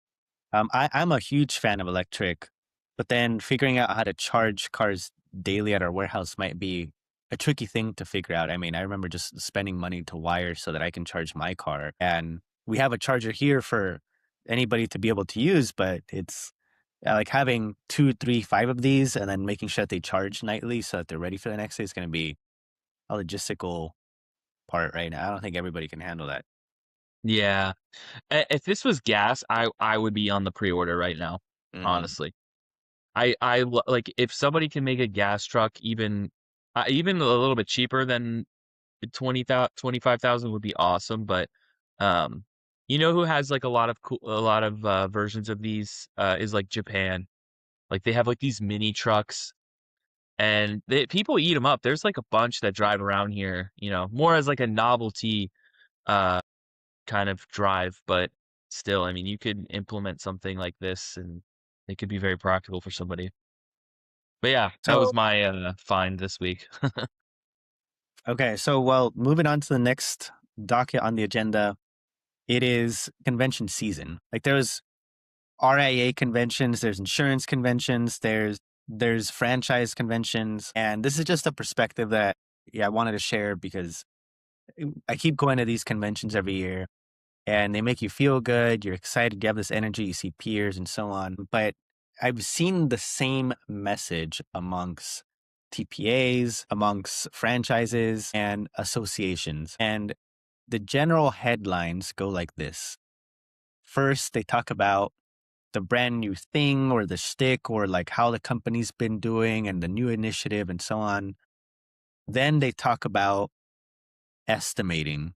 I'm a huge fan of electric, but then figuring out how to charge cars daily at our warehouse might be a tricky thing to figure out. I mean, I remember just spending money to wire so that I can charge my car. And we have a charger here for anybody to be able to use, but it's like having two, three, five of these and then making sure that they charge nightly so that they're ready for the next day is going to be a logistical part right now. I don't think everybody can handle that. Yeah. If this was gas, I would be on the pre-order right now, Hmm. honestly. Like if somebody can make a gas truck even a little bit cheaper than 25,000 would be awesome, but um who has like a lot of versions of these is like Japan. Like they have like these mini trucks and people eat them up. There's like a bunch that drive around here, more as like a novelty uh kind of drive, but still, I mean, you could implement something like this and it could be very practical for somebody. But yeah, that was So, my find this week. okay. So, well, moving on to the next docket on the agenda, it is convention season. Like there's RIA conventions, there's insurance conventions, there's franchise conventions, and this is just a perspective that I wanted to share because I keep going to these conventions every year and they make you feel good. You're excited. You have this energy. You see peers and so on. But I've seen the same message amongst TPAs, amongst franchises and associations. And the general headlines go like this. First, they talk about the brand new thing or the shtick or like how the company's been doing and the new initiative and so on. Then they talk about estimating.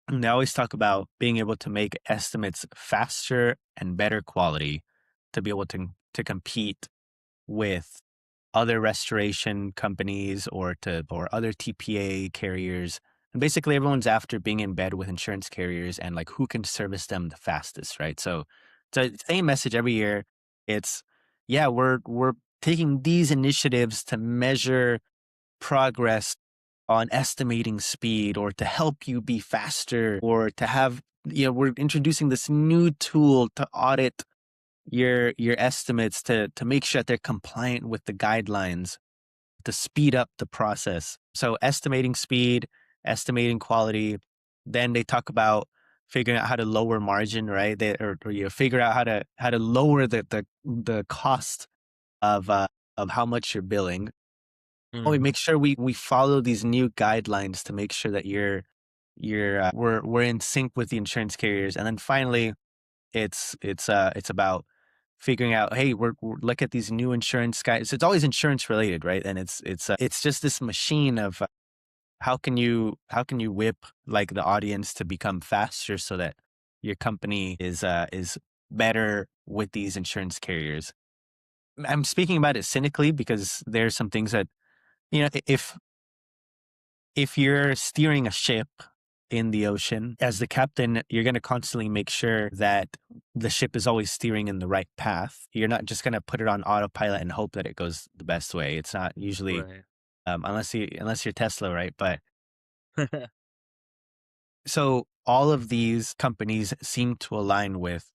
And they always talk about being able to make estimates faster and better quality to be able to compete with other restoration companies or other TPA carriers And basically everyone's after being in bed with insurance carriers and like who can service them the fastest, right? So it's the same message every year. It's yeah, we're taking these initiatives to measure progress on estimating speed or to help you be faster or to have we're introducing this new tool to audit your estimates to make sure that they're compliant with the guidelines to speed up the process. So estimating speed, estimating quality. Then they talk about figuring out how to lower margin, right? Or figure out how to lower the cost of how much you're billing. Oh, we Mm, make sure we follow these new guidelines to make sure that we're in sync with the insurance carriers. And then finally, it's about figuring out, hey, we're look at these new insurance guys. It's always insurance related, right? And it's just this machine of how can you whip like the audience to become faster so that your company is better with these insurance carriers. I'm speaking about it cynically because there's some things that if you're steering a ship in the ocean as the captain, you're going to constantly make sure that the ship is always steering in the right path. You're not just going to put it on autopilot and hope that it goes the best way. It's not usually right. unless you're Tesla, right? But so all of these companies seem to align with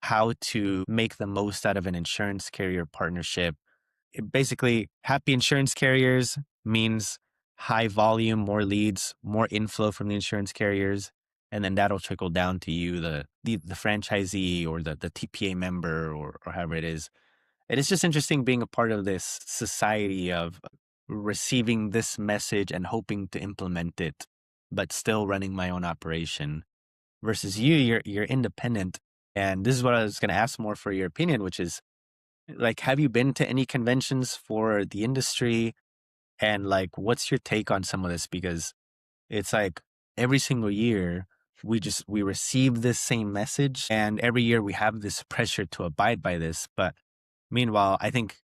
how to make the most out of an insurance carrier partnership. Basically, happy insurance carriers means high volume, more leads, more inflow from the insurance carriers, and then that'll trickle down to you, the franchisee or the TPA member or however it is. And it's just interesting being a part of this society of receiving this message and hoping to implement it, but still running my own operation. Versus you're independent. And this is what I was going to ask more for your opinion, which is like, have you been to any conventions for the industry? And like, what's your take on some of this? Because it's like every single year we receive this same message, and every year we have this pressure to abide by this. But meanwhile, I think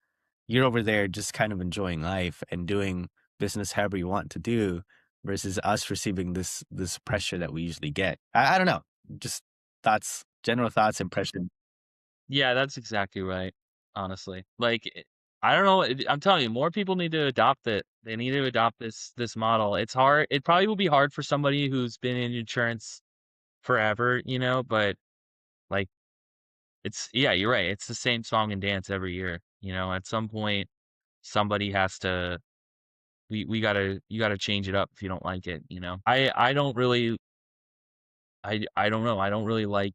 you're over there just kind of enjoying life and doing business however you want to do versus us receiving this pressure that we usually get. I don't know. Just general thoughts, impression. Yeah, that's exactly right, honestly. Like, I don't know, I'm telling you, more people need to adopt it. They need to adopt this model. It's hard. It probably will be hard for somebody who's been in insurance forever, but, like, it's yeah, you're right. It's the same song and dance every year, At some point, somebody has to we gotta you gotta change it up if you don't like it? I don't really I don't know. I don't really like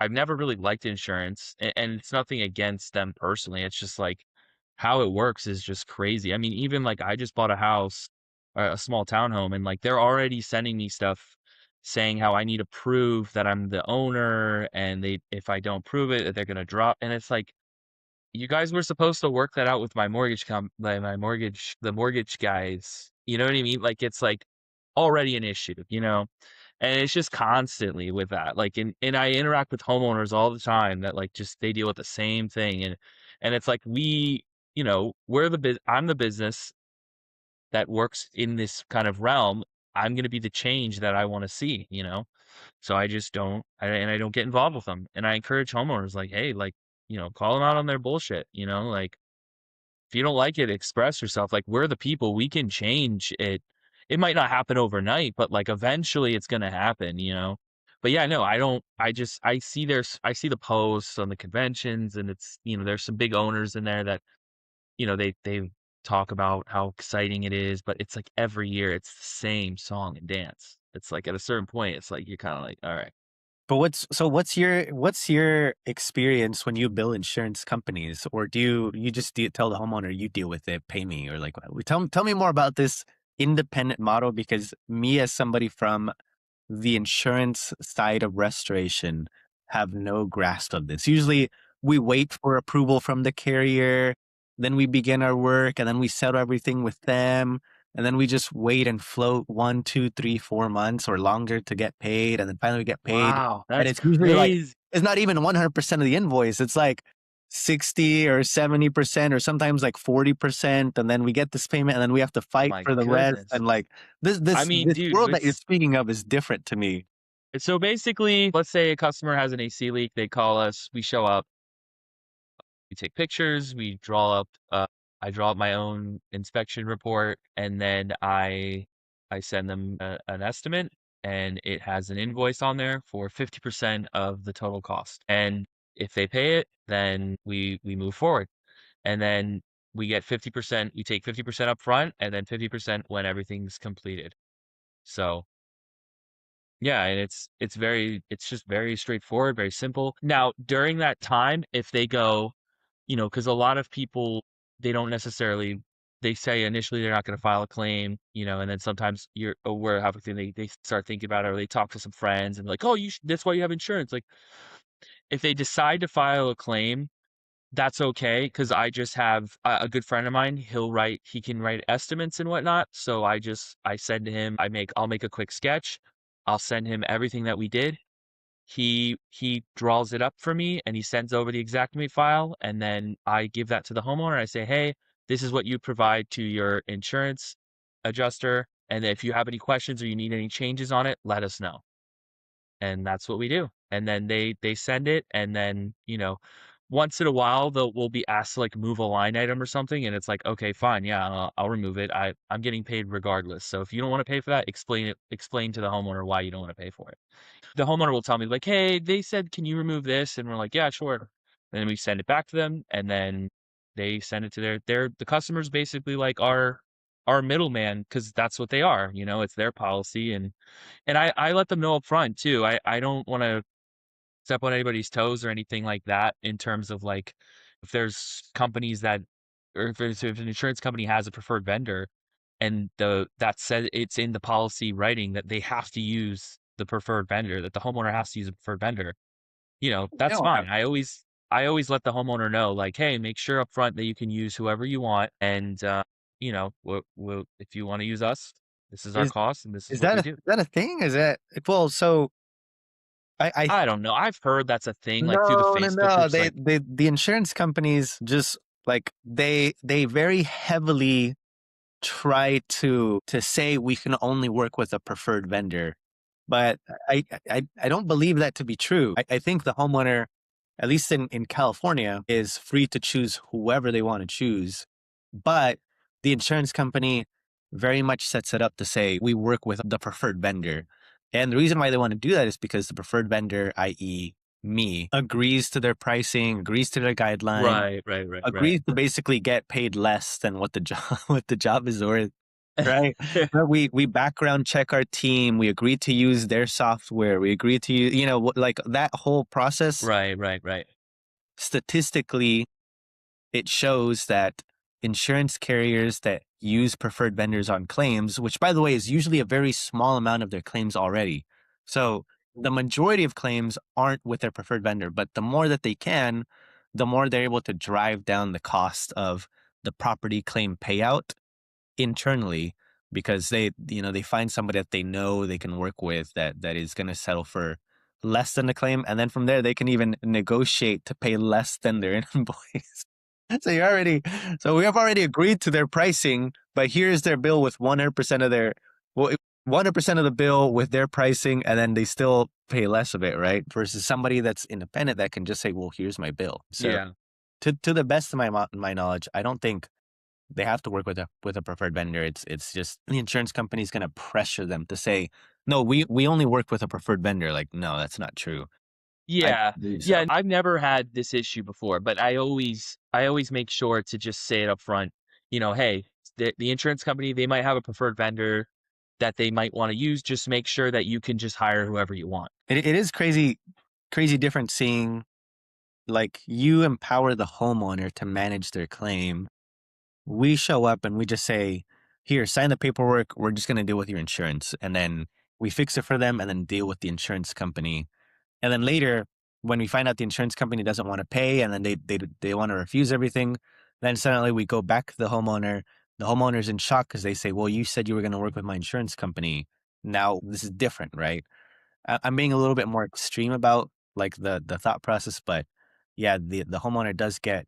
I've never really liked insurance, and it's nothing against them personally. It's just like how it works is just crazy. I mean, even like I just bought a house, a small townhome, and like they're already sending me stuff saying how I need to prove that I'm the owner, and they if I don't prove it, they're gonna drop. And it's like you guys were supposed to work that out with the mortgage guys. You know what I mean? Like it's like already an issue. And it's just constantly with that. Like and I interact with homeowners all the time that like just they deal with the same thing. And it's like I'm the business that works in this kind of realm. I'm gonna be the change that I want to see. So I just and I don't get involved with them. And I encourage homeowners like, hey, like, call them out on their bullshit. Like if you don't like it, express yourself. Like we're the people, we can change it. It might not happen overnight, but like eventually it's gonna happen. But yeah, no, I don't I see the posts on the conventions and there's some big owners in there that, they talk about how exciting it is, but it's like every year it's the same song and dance. It's like at a certain point, it's like you're kind of like, all right. But what's your experience when you bill insurance companies, or do you just tell the homeowner you deal with it, pay me, or like tell me more about this independent model? Because me as somebody from the insurance side of restoration have no grasp of this. Usually we wait for approval from the carrier, then we begin our work, and then we settle everything with them. And then we just wait and float 1, 2, 3, 4 months or longer to get paid. And then finally we get paid. Wow, And that's it's usually like, crazy. it's not even 100% of the invoice. It's like 60 or 70% or sometimes like 40%, and then we get this payment and then we have to Oh fight my for the rest. goodness. And like this I this mean, this dude, world that you're speaking of is different to me. so basically, let's say a customer has an AC leak, they call us, we show up, we take pictures, we draw up, I draw up my own inspection report, and then I send them an estimate, and it has an invoice on there for 50% of the total cost. And if they pay it, then we move forward. And then we get 50%, we take 50% up front and then 50% when everything's completed. So yeah, and it's just very straightforward, very simple. Now, during that time, if they go, because a lot of people, they don't necessarily, they say initially they're not going to file a claim, and then sometimes you're aware of everything, they start thinking about it, or they talk to some friends and like, oh, that's why you have insurance. Like, if they decide to file a claim, that's okay, because I just have a good friend of mine. He can write estimates and whatnot. So I said to him, I'll make a quick sketch. I'll send him everything that we did. He draws it up for me and he sends over the Xactimate file. And then I give that to the homeowner. I say, hey, this is what you provide to your insurance adjuster. And if you have any questions or you need any changes on it, let us know. And that's what we do. And then they send it, and then, once in a while we'll be asked to like move a line item or something, and it's like, okay, fine, yeah, I'll remove it. I'm getting paid regardless. So if you don't want to pay for that, explain to the homeowner why you don't want to pay for it. The homeowner will tell me like, hey, they said, can you remove this? And we're like, yeah, sure. And then we send it back to them, and then they send it to the customers, basically like our middleman, because that's what they are. It's their policy, and I let them know up front too. I don't want to step on anybody's toes or anything like that, in terms of like, if there's companies that, or if an insurance company has a preferred vendor, and that said, it's in the policy writing that they have to use the preferred vendor, that the homeowner has to use a preferred vendor, that's No, fine. I always let the homeowner know, like, hey, make sure up front that you can use whoever you want, and if you want to use us, this is our is cost and this is is what that we a do. is that a thing? Is that well? So I I don't know. I've heard that's a thing, like, through the no, no, Facebook no. groups, like, The insurance companies just like they very heavily try to say we can only work with a preferred vendor, but I don't believe that to be true. I think the homeowner, at least in California, is free to choose whoever they want to choose, but the insurance company very much sets it up to say we work with the preferred vendor. And the reason why they want to do that is because the preferred vendor, i.e., me, agrees to their pricing, agrees to their guideline, right, right, right, right. agrees to basically get paid less than what the job what the job is worth, right? But we background check our team. We agree to use their software. We agree to use, like that whole process. Right, right, right. Statistically, it shows that insurance carriers that use preferred vendors on claims, which by the way is usually a very small amount of their claims already. So the majority of claims aren't with their preferred vendor, but the more that they can, the more they're able to drive down the cost of the property claim payout internally, because they find somebody that they know they can work with that is going to settle for less than the claim, and then from there they can even negotiate to pay less than their invoice. So we have already agreed to their pricing, but here's their bill with 100% of their, well, 100% of the bill with their pricing, and then they still pay less of it, right? Versus somebody that's independent that can just say, well, here's my bill. So Yeah. to the best of my knowledge, I don't think they have to work with a preferred vendor. It's just the insurance company is going to pressure them to say, no, we only work with a preferred vendor. Like, no, that's not true. I Yeah. believe so. Yeah, I've never had this issue before, but I always make sure to just say it up front, "Hey, the insurance company, they might have a preferred vendor that they might wanna use, just make sure that you can just hire whoever you want." It is crazy different seeing like you empower the homeowner to manage their claim. We show up and we just say, here, sign the paperwork. We're just going to deal with your insurance. And then we fix it for them and then deal with the insurance company. And then later, when we find out the insurance company doesn't want to pay and then they want to refuse everything, then suddenly we go back to the homeowner. The homeowner's in shock because they say, well, you said you were going to work with my insurance company. Now this is different, right? I'm being a little bit more extreme about like the thought process, but yeah, the homeowner does get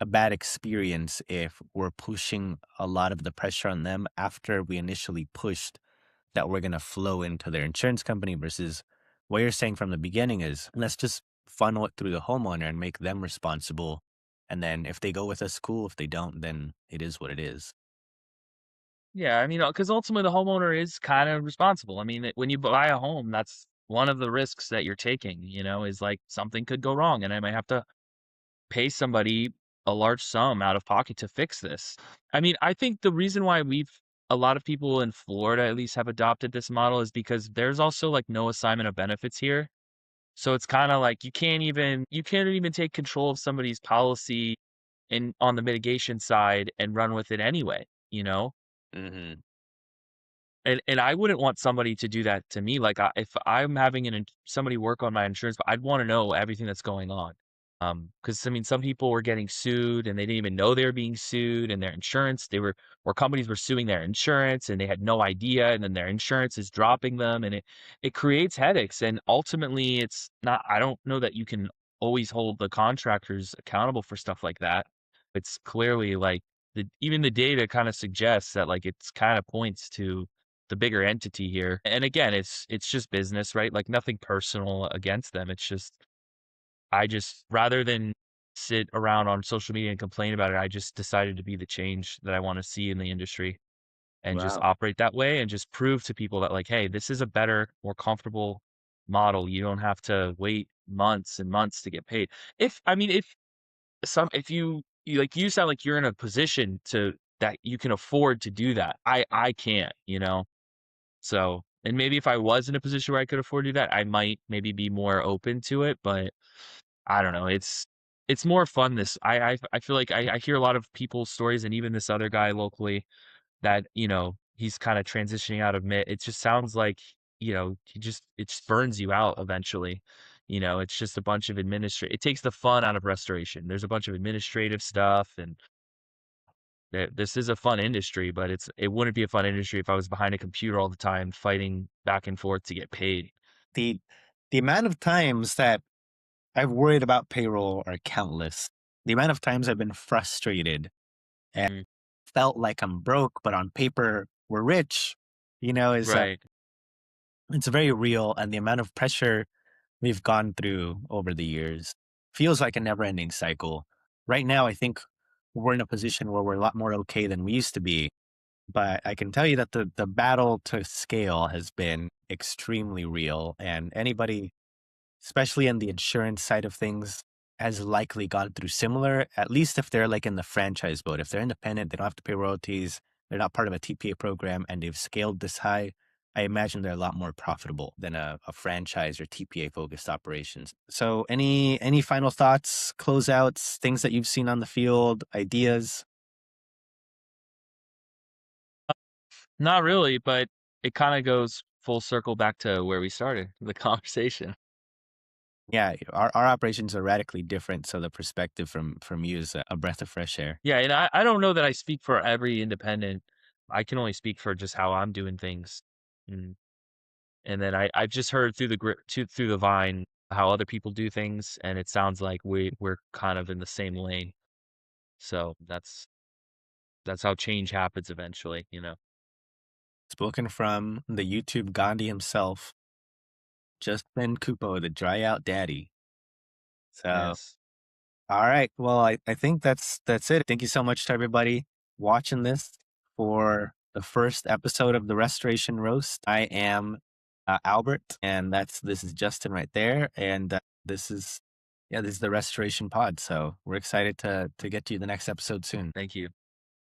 a bad experience if we're pushing a lot of the pressure on them after we initially pushed that we're going to flow into their insurance company versus what you're saying from the beginning is let's just funnel it through the homeowner and make them responsible. And then if they go with us, cool. If they don't, then it is what it is. Yeah, I mean, because ultimately the homeowner is kind of responsible. I mean, when you buy a home, that's one of the risks that you're taking, is like something could go wrong and I might have to pay somebody a large sum out of pocket to fix this. I mean, I think the reason why a lot of people in Florida at least have adopted this model is because there's also like no assignment of benefits here. So it's kind of like you can't even take control of somebody's policy and on the mitigation side and run with it anyway, you know? Hmm. And I wouldn't want somebody to do that to me. Like, if I'm having somebody work on my insurance, I'd want to know everything that's going on. Because I mean, some people were getting sued and they didn't even know they were being sued, and their insurance, or companies were suing their insurance, and they had no idea, and then their insurance is dropping them, and it creates headaches. And ultimately, it's not. I don't know that you can always hold the contractors accountable for stuff like that. It's clearly like even the data kind of suggests that like it's kind of points to the bigger entity here. And again, it's just business, right? Like nothing personal against them. It's just I just rather than sit around on social media and complain about it, I just decided to be the change that I want to see in the industry and just Wow. operate that way and just prove to people that like, hey, this is a better, more comfortable model. You don't have to wait months and months to get paid. If you sound like you're in a position to that you can afford to do that. I can't. So, and maybe if I was in a position where I could afford to do that, I might maybe be more open to it, but I don't know. It's more fun this I feel like I hear a lot of people's stories and even this other guy locally that, he's kinda transitioning out of Mitt. It just sounds like, it just burns you out eventually. It's just a bunch of it takes the fun out of restoration. There's a bunch of administrative stuff and this is a fun industry, but it wouldn't be a fun industry if I was behind a computer all the time fighting back and forth to get paid. The the amount of times that I've worried about payroll are countless. The amount of times I've been frustrated and Mm, felt like I'm broke, but on paper we're rich, is right. it's very real. And the amount of pressure we've gone through over the years feels like a never ending cycle. Right now, I think we're in a position where we're a lot more okay than we used to be. But I can tell you that the battle to scale has been extremely real. And anybody, especially in the insurance side of things, has likely gone through similar, at least if they're like in the franchise boat. If they're independent, they don't have to pay royalties, they're not part of a TPA program, and they've scaled this high. I imagine they're a lot more profitable than a franchise or TPA focused operations. So any final thoughts, closeouts, things that you've seen on the field, ideas? Not really, but it kinda goes full circle back to where we started the conversation. Yeah, our operations are radically different. So the perspective from you is a breath of fresh air. Yeah, and I don't know that I speak for every independent. I can only speak for just how I'm doing things. Mm, and then I've just heard through the vine how other people do things, and it sounds like we're kind of in the same lane. So that's how change happens eventually. Spoken from the YouTube Gandhi himself, Justin Kupo, the dry out daddy. So, Yes. all right. Well, I think that's it. Thank you so much to everybody watching this for the first episode of the Restoration Roast. I am Albert, and this is Justin right there, and this is yeah, this is the Restoration Pod. So we're excited to get to you the next episode soon. Thank you.